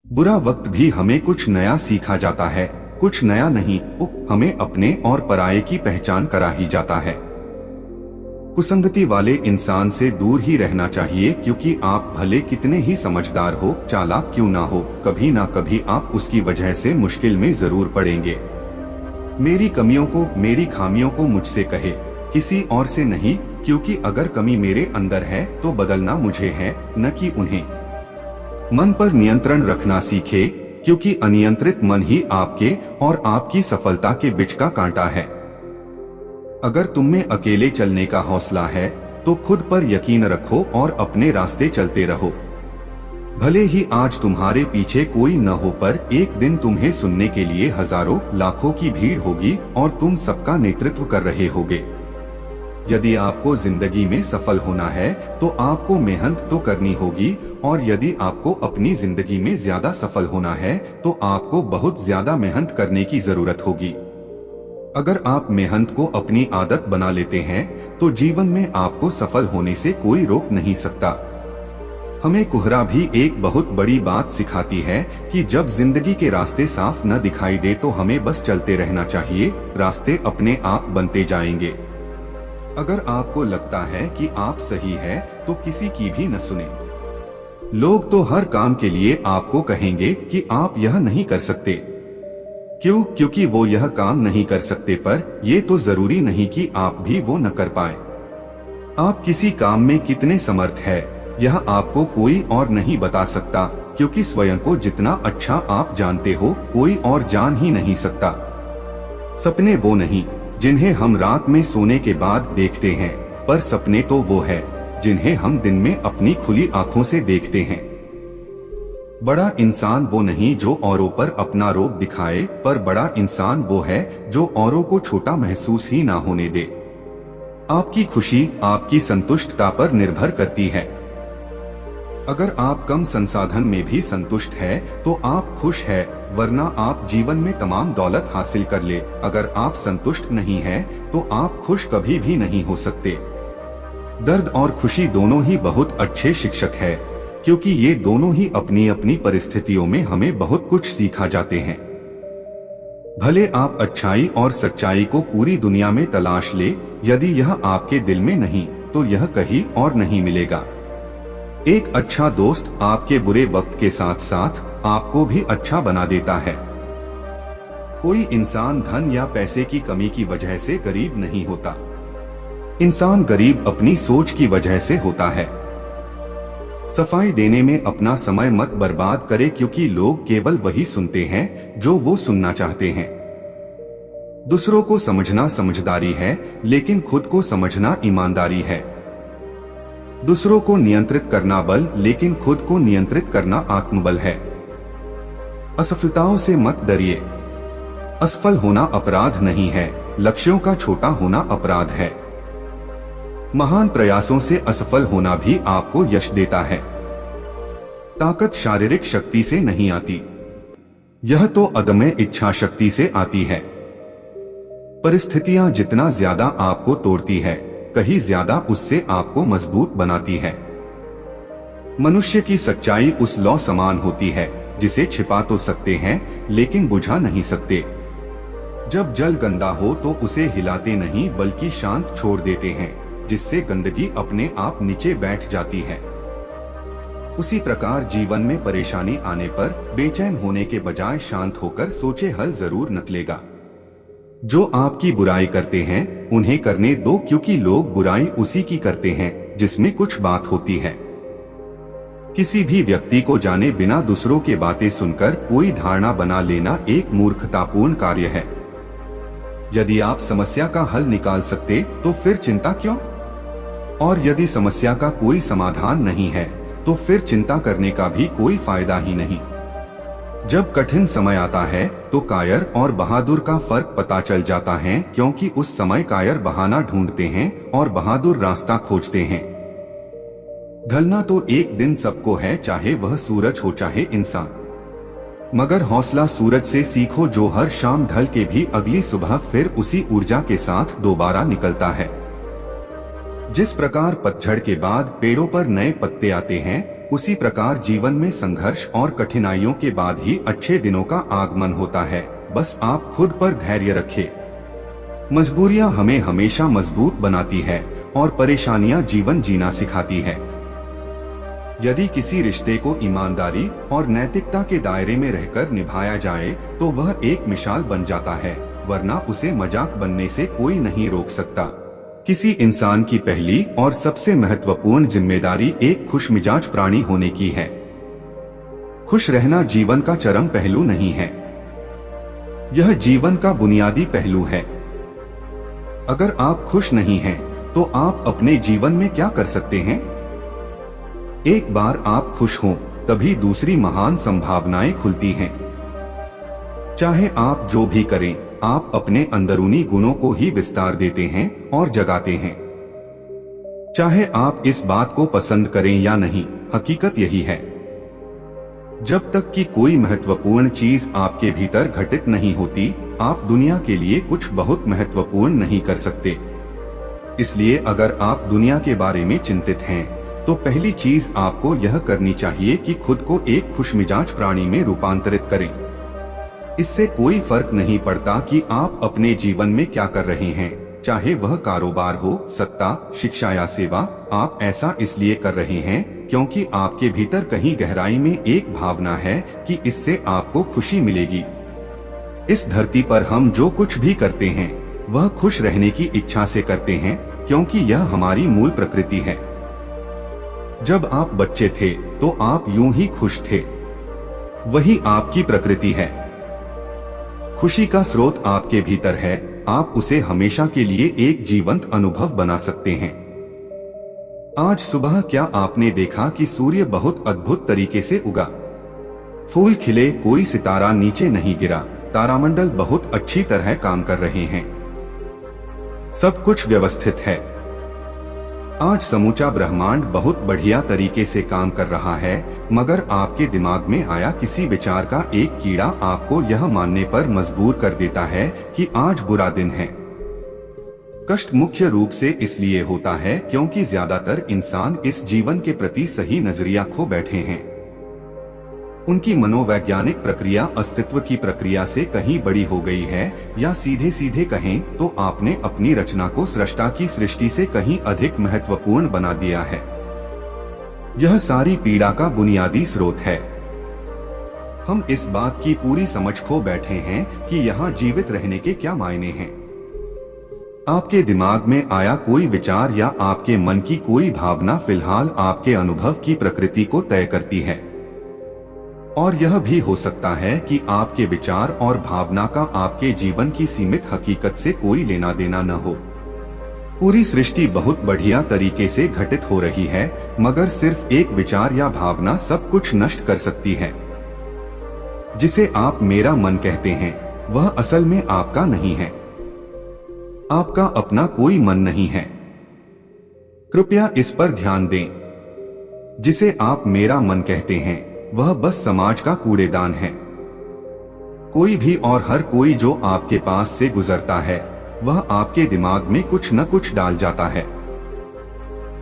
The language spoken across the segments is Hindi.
बुरा वक्त भी हमें कुछ नया सीखा जाता है, कुछ नया नहीं, वो हमें अपने और पराये की पहचान करा ही जाता है। कुसंगति वाले इंसान से दूर ही रहना चाहिए, क्योंकि आप भले कितने ही समझदार हो, चालाक क्यों ना हो, कभी ना कभी आप उसकी वजह से मुश्किल में जरूर पड़ेंगे। मेरी कमियों को, मेरी खामियों को मुझसे कहे, किसी और से नहीं, क्योंकि अगर कमी मेरे अंदर है तो बदलना मुझे है, न कि उन्हें। मन पर नियंत्रण रखना सीखे, क्योंकि अनियंत्रित मन ही आपके और आपकी सफलता के बीच का कांटा है। अगर तुम में अकेले चलने का हौसला है तो खुद पर यकीन रखो और अपने रास्ते चलते रहो। भले ही आज तुम्हारे पीछे कोई न हो, पर एक दिन तुम्हें सुनने के लिए हजारों लाखों की भीड़ होगी और तुम सबका नेतृत्व कर रहे होगे। यदि आपको जिंदगी में सफल होना है तो आपको मेहनत तो करनी होगी, और यदि आपको अपनी जिंदगी में ज्यादा सफल होना है तो आपको बहुत ज्यादा मेहनत करने की जरूरत होगी। अगर आप मेहनत को अपनी आदत बना लेते हैं तो जीवन में आपको सफल होने से कोई रोक नहीं सकता। हमें कोहरा भी एक बहुत बड़ी बात सिखाती है कि जब जिंदगी के रास्ते साफ न दिखाई दे तो हमें बस चलते रहना चाहिए, रास्ते अपने आप बनते जाएंगे। अगर आपको लगता है कि आप सही है तो किसी की भी न सुने। लोग तो हर काम के लिए आपको कहेंगे कि आप यह नहीं कर सकते। क्यों? क्योंकि वो यह काम नहीं कर सकते, पर ये तो जरूरी नहीं कि आप भी वो न कर पाए। आप किसी काम में कितने समर्थ है यह आपको कोई और नहीं बता सकता, क्योंकि स्वयं को जितना अच्छा आप जानते हो कोई और जान ही नहीं सकता। सपने वो नहीं जिन्हें हम रात में सोने के बाद देखते हैं, पर सपने तो वो है जिन्हें हम दिन में अपनी खुली आंखों से देखते हैं। बड़ा इंसान वो नहीं जो औरों पर अपना रोब दिखाए, पर बड़ा इंसान वो है जो औरों को छोटा महसूस ही ना होने दे। आपकी खुशी आपकी संतुष्टता पर निर्भर करती है। अगर आप कम संसाधन में भी संतुष्ट है तो आप खुश है, वरना आप जीवन में तमाम दौलत हासिल कर ले, अगर आप संतुष्ट नहीं है तो आप खुश कभी भी नहीं हो सकते। दर्द और खुशी दोनों ही बहुत अच्छे शिक्षक है, क्योंकि ये दोनों ही अपनी अपनी परिस्थितियों में हमें बहुत कुछ सिखा जाते हैं। भले आप अच्छाई और सच्चाई को पूरी दुनिया में तलाश ले, यदि यह आपके दिल में नहीं तो यह कहीं और नहीं मिलेगा। एक अच्छा दोस्त आपके बुरे वक्त के साथ साथ आपको भी अच्छा बना देता है। कोई इंसान धन या पैसे की कमी की वजह से गरीब नहीं होता। इंसान गरीब अपनी सोच की वजह से होता है। सफाई देने में अपना समय मत बर्बाद करें, क्योंकि लोग केवल वही सुनते हैं जो वो सुनना चाहते हैं। दूसरों को समझना समझदारी है, लेकिन खुद को समझना ईमानदारी है। दूसरों को नियंत्रित करना बल, लेकिन खुद को नियंत्रित करना आत्मबल है। असफलताओं से मत डरिए। असफल होना अपराध नहीं है, लक्ष्यों का छोटा होना अपराध है। महान प्रयासों से असफल होना भी आपको यश देता है। ताकत शारीरिक शक्ति से नहीं आती, यह तो अदम्य इच्छा शक्ति से आती है। परिस्थितियां जितना ज्यादा आपको तोड़ती है, कहीं ज्यादा उससे आपको मजबूत बनाती है। मनुष्य की सच्चाई उस लौ समान होती है जिसे छिपा तो सकते हैं लेकिन बुझा नहीं सकते। जब जल गंदा हो तो उसे हिलाते नहीं बल्कि शांत छोड़ देते हैं, जिससे गंदगी अपने आप नीचे बैठ जाती है। उसी प्रकार जीवन में परेशानी आने पर बेचैन होने के बजाय शांत होकर सोचे हल जरूर निकलेगा। जो आपकी बुराई करते हैं उन्हें करने दो, क्योंकि लोग बुराई उसी की करते हैं जिसमें कुछ बात होती है। किसी भी व्यक्ति को जाने बिना दूसरों के बातें सुनकर कोई धारणा बना लेना एक मूर्खतापूर्ण कार्य है। यदि आप समस्या का हल निकाल सकते तो फिर चिंता क्यों? और यदि समस्या का कोई समाधान नहीं है तो फिर चिंता करने का भी कोई फायदा ही नहीं। जब कठिन समय आता है तो कायर और बहादुर का फर्क पता चल जाता है, क्योंकि उस समय कायर बहाना ढूंढते हैं और बहादुर रास्ता खोजते हैं। ढलना तो एक दिन सबको है, चाहे वह सूरज हो चाहे इंसान। मगर हौसला सूरज से सीखो जो हर शाम ढल के भी अगली सुबह फिर उसी ऊर्जा के साथ दोबारा निकलता है। जिस प्रकार पतझड़ के बाद पेड़ों पर नए पत्ते आते हैं, उसी प्रकार जीवन में संघर्ष और कठिनाइयों के बाद ही अच्छे दिनों का आगमन होता है। बस आप खुद पर धैर्य रखें। मजबूरियां हमें हमेशा मजबूत बनाती है और परेशानियां जीवन जीना सिखाती है। यदि किसी रिश्ते को ईमानदारी और नैतिकता के दायरे में रहकर निभाया जाए तो वह एक मिसाल बन जाता है, वरना उसे मजाक बनने से कोई नहीं रोक सकता। किसी इंसान की पहली और सबसे महत्वपूर्ण जिम्मेदारी एक खुशमिजाज प्राणी होने की है। खुश रहना जीवन का चरम पहलू नहीं है, यह जीवन का बुनियादी पहलू है। अगर आप खुश नहीं हैं, तो आप अपने जीवन में क्या कर सकते हैं? एक बार आप खुश हों, तभी दूसरी महान संभावनाएं खुलती हैं। चाहे आप जो भी करें, आप अपने अंदरूनी गुणों को ही विस्तार देते हैं और जगाते हैं। चाहे आप इस बात को पसंद करें या नहीं, हकीकत यही है। जब तक कि कोई महत्वपूर्ण चीज आपके भीतर घटित नहीं होती, आप दुनिया के लिए कुछ बहुत महत्वपूर्ण नहीं कर सकते। इसलिए अगर आप दुनिया के बारे में चिंतित हैं, तो पहली चीज आपको यह करनी चाहिए कि खुद को एक खुशमिजाज प्राणी में रूपांतरित करें। इससे कोई फर्क नहीं पड़ता कि आप अपने जीवन में क्या कर रहे हैं, चाहे वह कारोबार हो, सत्ता, शिक्षा या सेवा। आप ऐसा इसलिए कर रहे हैं क्योंकि आपके भीतर कहीं गहराई में एक भावना है कि इससे आपको खुशी मिलेगी। इस धरती पर हम जो कुछ भी करते हैं, वह खुश रहने की इच्छा से करते हैं, क्योंकि यह हमारी मूल प्रकृति है। जब आप बच्चे थे तो आप यूं ही खुश थे, वही आपकी प्रकृति है। खुशी का स्रोत आपके भीतर है, आप उसे हमेशा के लिए एक जीवंत अनुभव बना सकते हैं। आज सुबह क्या आपने देखा कि सूर्य बहुत अद्भुत तरीके से उगा? फूल खिले, कोई सितारा नीचे नहीं गिरा, तारामंडल बहुत अच्छी तरह काम कर रहे हैं, सब कुछ व्यवस्थित है। आज समूचा ब्रह्मांड बहुत बढ़िया तरीके से काम कर रहा है, मगर आपके दिमाग में आया किसी विचार का एक कीड़ा आपको यह मानने पर मजबूर कर देता है कि आज बुरा दिन है। कष्ट मुख्य रूप से इसलिए होता है क्योंकि ज्यादातर इंसान इस जीवन के प्रति सही नजरिया खो बैठे हैं। उनकी मनोवैज्ञानिक प्रक्रिया अस्तित्व की प्रक्रिया से कहीं बड़ी हो गई है, या सीधे सीधे कहें तो आपने अपनी रचना को सृष्टा की सृष्टि से कहीं अधिक महत्वपूर्ण बना दिया है। यह सारी पीड़ा का बुनियादी स्रोत है। हम इस बात की पूरी समझ खो बैठे हैं कि यहाँ जीवित रहने के क्या मायने हैं। आपके दिमाग में आया कोई विचार या आपके मन की कोई भावना फिलहाल आपके अनुभव की प्रकृति को तय करती है। और यह भी हो सकता है कि आपके विचार और भावना का आपके जीवन की सीमित हकीकत से कोई लेना देना न हो। पूरी सृष्टि बहुत बढ़िया तरीके से घटित हो रही है, मगर सिर्फ एक विचार या भावना सब कुछ नष्ट कर सकती है। जिसे आप मेरा मन कहते हैं, वह असल में आपका नहीं है। आपका अपना कोई मन नहीं है। कृपया इस पर ध्यान दें। जिसे आप मेरा मन कहते हैं, वह बस समाज का कूड़ेदान है। कोई भी और हर कोई जो आपके पास से गुजरता है, वह आपके दिमाग में कुछ न कुछ डाल जाता है।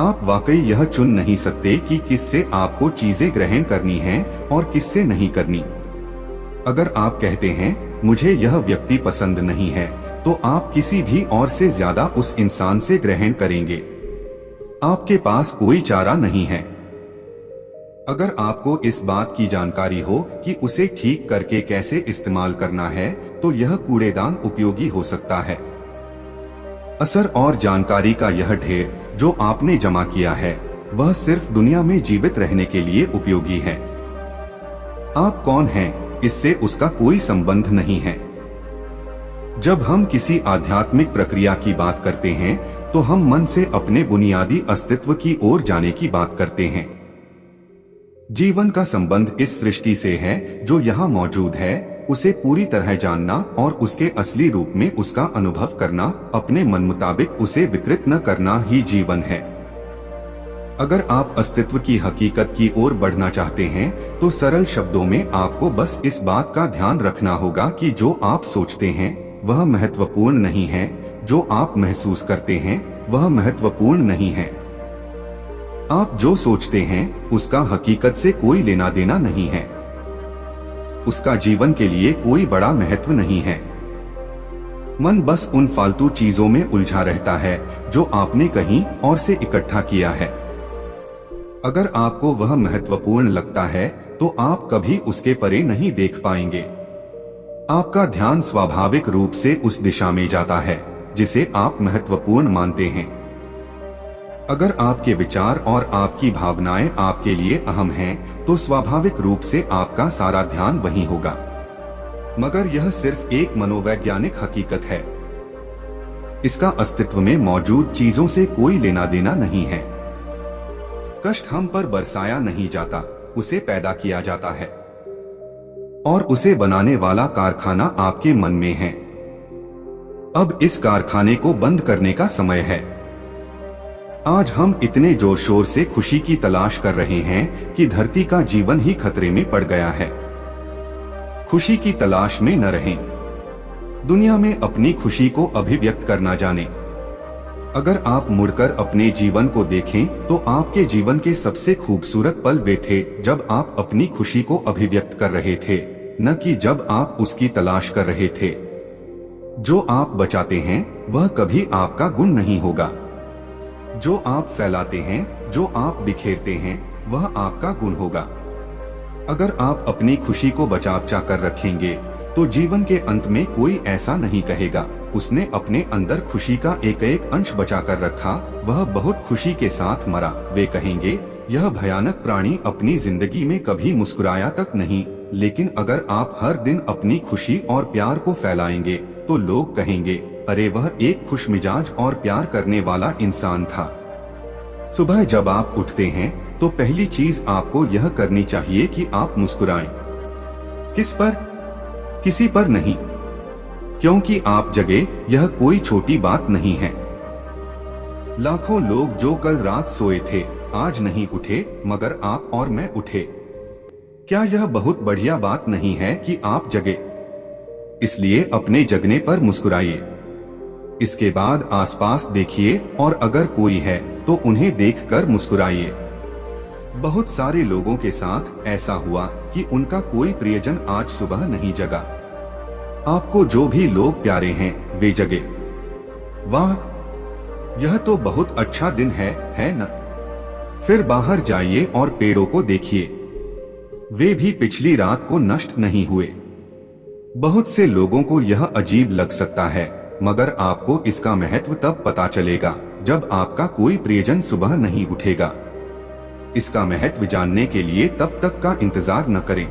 आप वाकई यह चुन नहीं सकते कि किससे आपको चीजें ग्रहण करनी हैं और किससे नहीं करनी। अगर आप कहते हैं मुझे यह व्यक्ति पसंद नहीं है, तो आप किसी भी और से ज्यादा उस इंसान से ग्रहण करेंगे। आपके पास कोई चारा नहीं है। अगर आपको इस बात की जानकारी हो कि उसे ठीक करके कैसे इस्तेमाल करना है, तो यह कूड़ेदान उपयोगी हो सकता है। असर और जानकारी का यह ढेर जो आपने जमा किया है, वह सिर्फ दुनिया में जीवित रहने के लिए उपयोगी है। आप कौन हैं, इससे उसका कोई संबंध नहीं है। जब हम किसी आध्यात्मिक प्रक्रिया की बात करते हैं, तो हम मन से अपने बुनियादी अस्तित्व की ओर जाने की बात करते हैं। जीवन का संबंध इस सृष्टि से है जो यहाँ मौजूद है, उसे पूरी तरह जानना और उसके असली रूप में उसका अनुभव करना, अपने मन मुताबिक उसे विकृत न करना ही जीवन है। अगर आप अस्तित्व की हकीकत की ओर बढ़ना चाहते हैं, तो सरल शब्दों में आपको बस इस बात का ध्यान रखना होगा कि जो आप सोचते हैं वह महत्वपूर्ण नहीं है, जो आप महसूस करते हैं वह महत्वपूर्ण नहीं है। आप जो सोचते हैं उसका हकीकत से कोई लेना देना नहीं है। उसका जीवन के लिए कोई बड़ा महत्व नहीं है। मन बस उन फालतू चीजों में उलझा रहता है जो आपने कहीं और से इकट्ठा किया है। अगर आपको वह महत्वपूर्ण लगता है तो आप कभी उसके परे नहीं देख पाएंगे। आपका ध्यान स्वाभाविक रूप से उस दिशा में जाता है जिसे आप महत्वपूर्ण मानते हैं। अगर आपके विचार और आपकी भावनाएं आपके लिए अहम हैं, तो स्वाभाविक रूप से आपका सारा ध्यान वहीं होगा। मगर यह सिर्फ एक मनोवैज्ञानिक हकीकत है। इसका अस्तित्व में मौजूद चीजों से कोई लेना देना नहीं है। कष्ट हम पर बरसाया नहीं जाता, उसे पैदा किया जाता है और उसे बनाने वाला कारखाना आपके मन में है। अब इस कारखाने को बंद करने का समय है। आज हम इतने जोर शोर से खुशी की तलाश कर रहे हैं कि धरती का जीवन ही खतरे में पड़ गया है। खुशी की तलाश में न रहें। दुनिया में अपनी खुशी को अभिव्यक्त करना जानें। अगर आप मुड़कर अपने जीवन को देखें तो आपके जीवन के सबसे खूबसूरत पल वे थे जब आप अपनी खुशी को अभिव्यक्त कर रहे थे, न कि जब आप उसकी तलाश कर रहे थे। जो आप बचाते हैं वह कभी आपका गुण नहीं होगा। जो आप फैलाते हैं, जो आप बिखेरते हैं, वह आपका गुण होगा। अगर आप अपनी खुशी को बचा कर रखेंगे तो जीवन के अंत में कोई ऐसा नहीं कहेगा, उसने अपने अंदर खुशी का एक एक अंश बचा कर रखा, वह बहुत खुशी के साथ मरा। वे कहेंगे, यह भयानक प्राणी अपनी जिंदगी में कभी मुस्कुराया तक नहीं। लेकिन अगर आप हर दिन अपनी खुशी और प्यार को फैलाएंगे तो लोग कहेंगे, अरे वह एक खुशमिजाज और प्यार करने वाला इंसान था। सुबह जब आप उठते हैं तो पहली चीज आपको यह करनी चाहिए कि आप मुस्कुराएं। किस पर? किसी पर नहीं, क्योंकि आप जगे, यह कोई छोटी बात नहीं है। लाखों लोग जो कल रात सोए थे आज नहीं उठे, मगर आप और मैं उठे। क्या यह बहुत बढ़िया बात नहीं है कि आप जगे? इसलिए अपने जगने पर मुस्कुराइए। इसके बाद आसपास देखिए और अगर कोई है तो उन्हें देखकर मुस्कुराइए। बहुत सारे लोगों के साथ ऐसा हुआ कि उनका कोई प्रियजन आज सुबह नहीं जगा। आपको जो भी लोग प्यारे हैं वे जगे। वाह, यह तो बहुत अच्छा दिन है न? फिर बाहर जाइए और पेड़ों को देखिए, वे भी पिछली रात को नष्ट नहीं हुए। बहुत से लोगों को यह अजीब लग सकता है, मगर आपको इसका महत्व तब पता चलेगा जब आपका कोई प्रियजन सुबह नहीं उठेगा। इसका महत्व जानने के लिए तब तक का इंतजार न करें।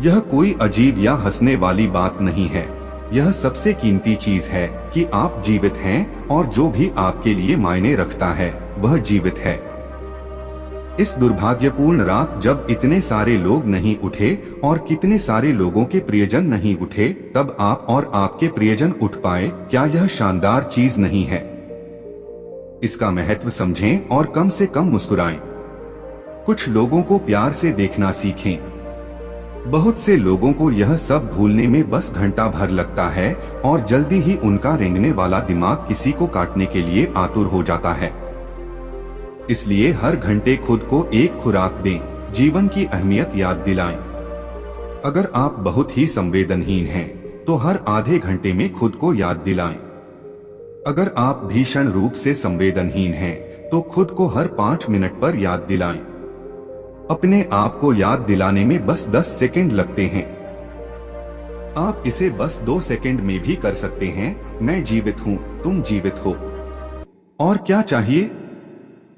यह कोई अजीब या हंसने वाली बात नहीं है। यह सबसे कीमती चीज है कि आप जीवित हैं और जो भी आपके लिए मायने रखता है वह जीवित है। इस दुर्भाग्यपूर्ण रात जब इतने सारे लोग नहीं उठे और कितने सारे लोगों के प्रियजन नहीं उठे, तब आप और आपके प्रियजन उठ पाए, क्या यह शानदार चीज नहीं है? इसका महत्व समझें और कम से कम मुस्कुराएं। कुछ लोगों को प्यार से देखना सीखें। बहुत से लोगों को यह सब भूलने में बस घंटा भर लगता है और जल्दी ही उनका रेंगने वाला दिमाग किसी को काटने के लिए आतुर हो जाता है। इसलिए हर घंटे खुद को एक खुराक दें, जीवन की अहमियत याद दिलाएं। अगर आप बहुत ही संवेदनहीन हैं, तो हर आधे घंटे में खुद को याद दिलाएं। अगर आप भीषण रूप से संवेदनहीन हैं, तो खुद को हर 5 मिनट पर याद दिलाएं। अपने आप को याद दिलाने में बस 10 सेकंड लगते हैं। आप इसे बस 2 सेकंड में भी कर सकते हैं। मैं जीवित हूँ, तुम जीवित हो। और क्या चाहिए?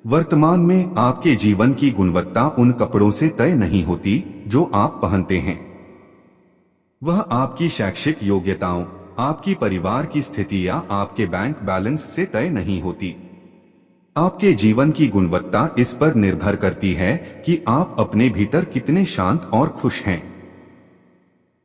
वर्तमान में आपके जीवन की गुणवत्ता उन कपड़ों से तय नहीं होती जो आप पहनते हैं। वह आपकी शैक्षिक योग्यताओं, आपकी परिवार की स्थिति या आपके बैंक बैलेंस से तय नहीं होती। आपके जीवन की गुणवत्ता इस पर निर्भर करती है कि आप अपने भीतर कितने शांत और खुश हैं।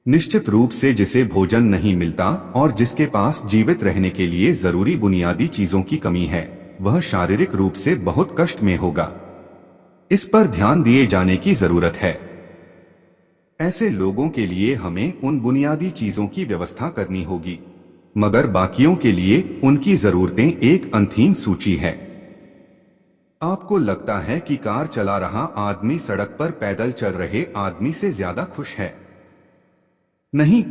निश्चित रूप से जिसे भोजन नहीं मिलता और जिसके पास जीवित रहने के लिए जरूरी बुनियादी चीजों की कमी है, वह शारीरिक रूप से बहुत कष्ट में होगा। इस पर ध्यान दिए जाने की जरूरत है। ऐसे लोगों के लिए हमें उन बुनियादी चीजों की व्यवस्था करनी होगी, मगर बाकियों के लिए उनकी जरूरतें एक अनथीम सूची है। आपको लगता है कि कार चला रहा आदमी सड़क पर पैदल चल रहे आदमी से ज्यादा खुश है। नहीं,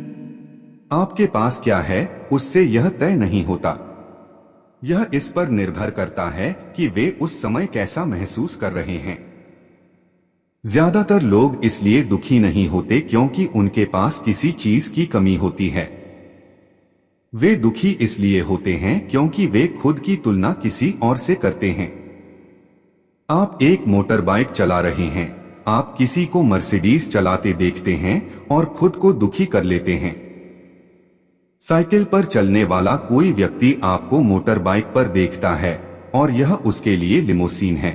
आपके पास क्या है उससे यह तय नहीं होता। यह इस पर निर्भर करता है कि वे उस समय कैसा महसूस कर रहे हैं। ज्यादातर लोग इसलिए दुखी नहीं होते क्योंकि उनके पास किसी चीज की कमी होती है। वे दुखी इसलिए होते हैं क्योंकि वे खुद की तुलना किसी और से करते हैं। आप एक मोटर बाइक चला रहे हैं, आप किसी को मर्सिडीज चलाते देखते हैं और खुद को दुखी कर लेते हैं। साइकिल पर चलने वाला कोई व्यक्ति आपको मोटर बाइक पर देखता है और यह उसके लिए लिमोसीन है।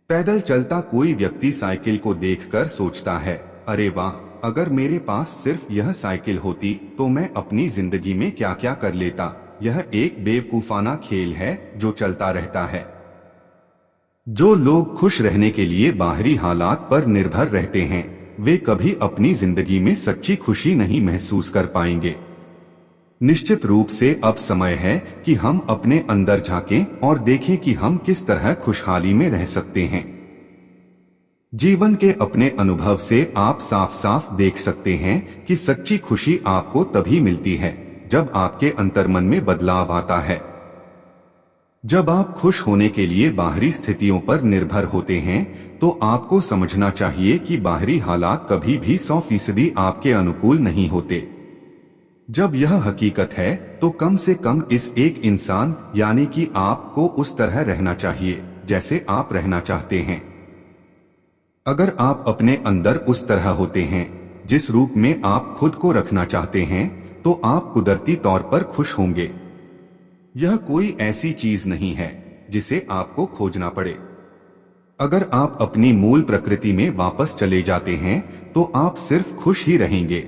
पैदल चलता कोई व्यक्ति साइकिल को देखकर सोचता है, अरे वाह, अगर मेरे पास सिर्फ यह साइकिल होती तो मैं अपनी जिंदगी में क्या क्या कर लेता। यह एक बेवकूफाना खेल है जो चलता रहता है। जो लोग खुश रहने के लिए बाहरी हालात पर निर्भर रहते हैं, वे कभी अपनी जिंदगी में सच्ची खुशी नहीं महसूस कर पाएंगे। निश्चित रूप से अब समय है कि हम अपने अंदर झांकें और देखें कि हम किस तरह खुशहाली में रह सकते हैं। जीवन के अपने अनुभव से आप साफ साफ देख सकते हैं कि सच्ची खुशी आपको तभी मिलती है जब आपके अंतर्मन में बदलाव आता है। जब आप खुश होने के लिए बाहरी स्थितियों पर निर्भर होते हैं तो आपको समझना चाहिए कि बाहरी हालात कभी भी 100% आपके अनुकूल नहीं होते। जब यह हकीकत है तो कम से कम इस एक इंसान यानी कि आपको उस तरह रहना चाहिए जैसे आप रहना चाहते हैं। अगर आप अपने अंदर उस तरह होते हैं जिस रूप में आप खुद को रखना चाहते हैं तो आप कुदरती तौर पर खुश होंगे। यह कोई ऐसी चीज नहीं है जिसे आपको खोजना पड़े। अगर आप अपनी मूल प्रकृति में वापस चले जाते हैं तो आप सिर्फ खुश ही रहेंगे।